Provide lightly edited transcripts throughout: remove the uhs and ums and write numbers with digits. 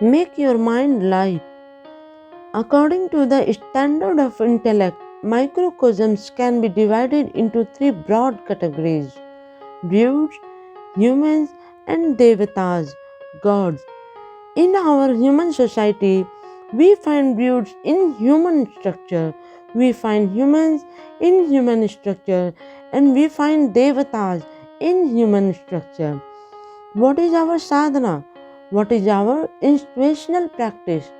Make your mind light. According to the standard of intellect, microcosms can be divided into three broad categories: brutes, humans, and devatas, gods. In our human society, we find brutes in human structure, we find humans in human structure, and we find devatas in human structure. What is our sadhana? What is our inspirational practice?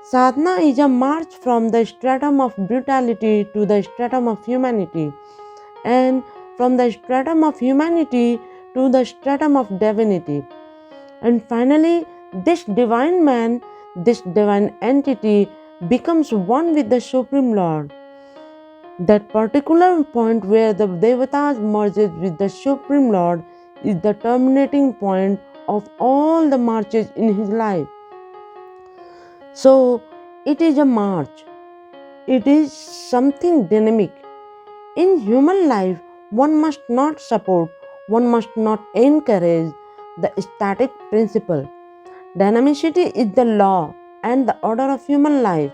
Sadhana is a march from the stratum of brutality to the stratum of humanity, and from the stratum of humanity to the stratum of divinity. And finally, this divine man, this divine entity becomes one with the Supreme Lord. That particular point where the Devatas merges with the Supreme Lord is the terminating point of all the marches in his life. So, it is a march. It is something dynamic. In human life, one must not support, one must not encourage the static principle. Dynamicity is the law and the order of human life.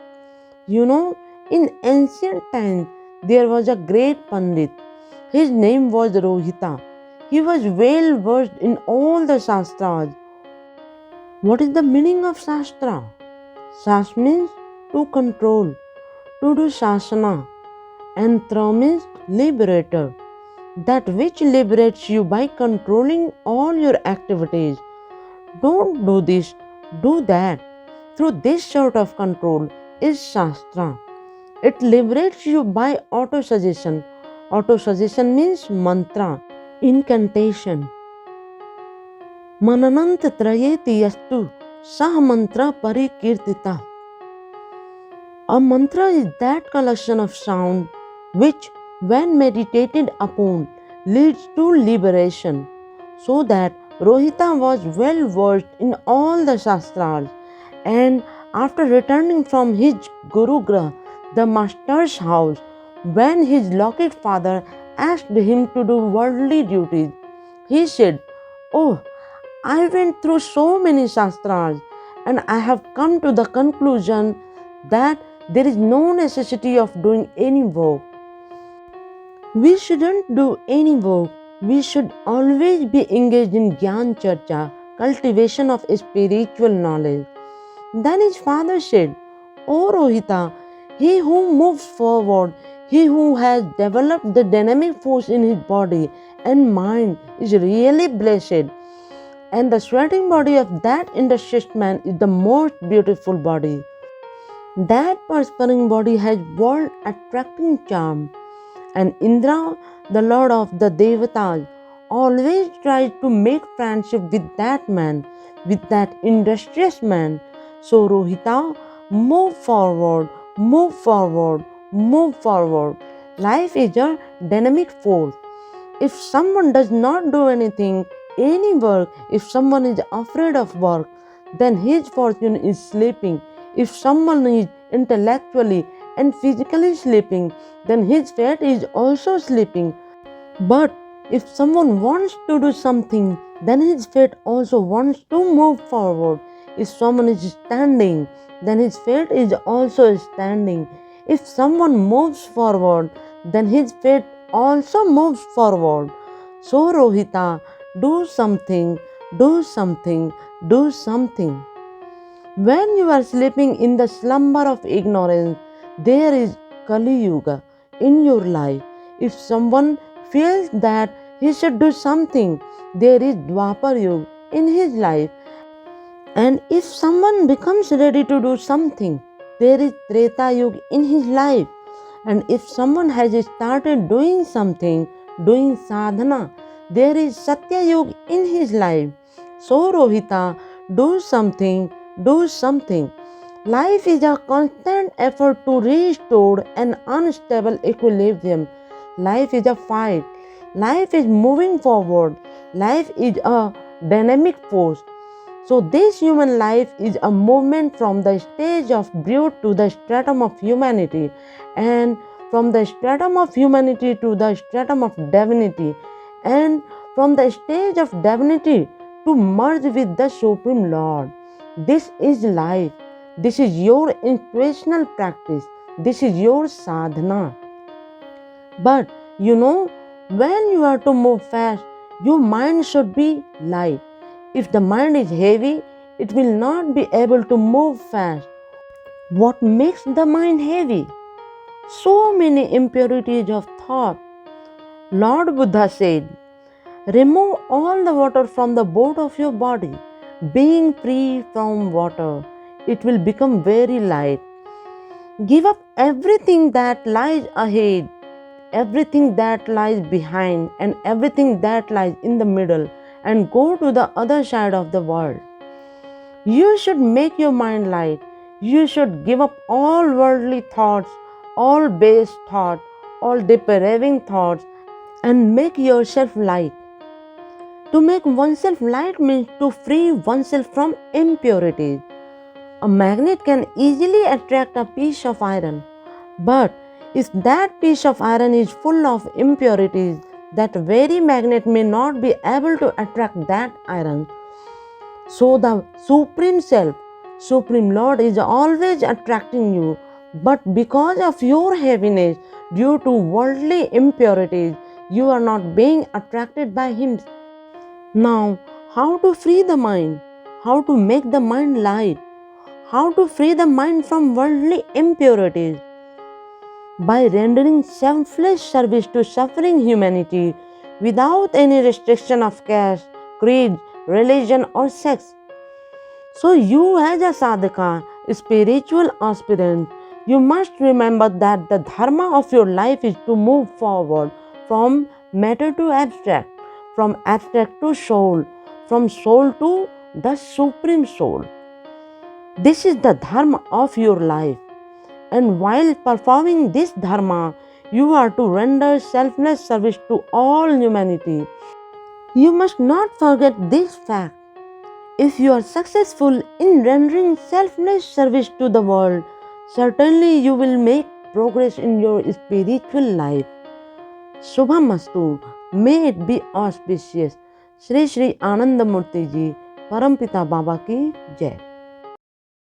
In ancient times, there was a great Pandit. His name was Rohita. He was well versed in all the Shastras. What is the meaning of Shastra? Shas means to control, to do Shasana, and Tra means liberator. That which liberates you by controlling all your activities. Don't do this, do that. Through this sort of control is Shastra. It liberates you by auto-suggestion. Auto-suggestion means mantra, incantation. Mananant trayeti yastu sah mantra parikirtita. A mantra is that collection of sound which, when meditated upon, leads to liberation. So that Rohita was well versed in all the Shastras, and after returning from his Guru Grah, the master's house, when his locket father asked him to do worldly duties, he said, "Oh, I went through so many Shastras, and I have come to the conclusion that there is no necessity of doing any work. We shouldn't do any work. We should always be engaged in Gyan Charcha, cultivation of spiritual knowledge." Then his father said, "O Rohita, he who moves forward, he who has developed the dynamic force in his body and mind is really blessed. And the sweating body of that industrious man is the most beautiful body. That perspiring body has world attracting charm. And Indra, the lord of the Devatas, always tries to make friendship with that man, with that industrious man. So Rohita, move forward, move forward, move forward. Life is a dynamic force. If someone does not do anything, any work, if someone is afraid of work, then his fortune is sleeping. If someone is intellectually and physically sleeping, then his fate is also sleeping. But if someone wants to do something, then his fate also wants to move forward. If someone is standing, then his fate is also standing. If someone moves forward, then his fate also moves forward. So, Rohita, do something, do something, do something. When you are sleeping in the slumber of ignorance, there is Kali Yuga in your life. If someone feels that he should do something, there is Dwapar Yuga in his life. And if someone becomes ready to do something, there is Treta Yuga in his life. And if someone has started doing something, doing sadhana, there is Satya Yuga in his life. So, Rohita, do something, do something. Life is a constant effort to restore an unstable equilibrium. Life is a fight. Life is moving forward. Life is a dynamic force. So, this human life is a movement from the stage of brute to the stratum of humanity, and from the stratum of humanity to the stratum of divinity, and from the stage of divinity to merge with the Supreme Lord. This is life. This is your inspirational practice. This is your sadhana. But when you are to move fast, your mind should be light. If the mind is heavy, it will not be able to move fast. What makes the mind heavy? So many impurities of thought. Lord Buddha said, remove all the water from the boat of your body. Being free from water, it will become very light. Give up everything that lies ahead, everything that lies behind, and everything that lies in the middle, and go to the other side of the world. You should make your mind light. You should give up all worldly thoughts, all base thoughts, all depraving thoughts, and make yourself light. To make oneself light means to free oneself from impurities. A magnet can easily attract a piece of iron, but if that piece of iron is full of impurities, that very magnet may not be able to attract that iron. So the Supreme Self, Supreme Lord is always attracting you, but because of your heaviness due to worldly impurities, you are not being attracted by Him. Now, how to free the mind? How to make the mind light? How to free the mind from worldly impurities? By rendering selfless service to suffering humanity without any restriction of caste, creed, religion, or sex. So, you as a sadhaka, spiritual aspirant, you must remember that the dharma of your life is to move forward from matter to abstract, from abstract to soul, from soul to the Supreme Soul. This is the dharma of your life. And while performing this dharma, you are to render selfless service to all humanity. You must not forget this fact. If you are successful in rendering selfless service to the world, certainly you will make progress in your spiritual life. Shubhamastu. May it be auspicious. Shri Shri Anandmurtiji, Parampita Baba ki Jai.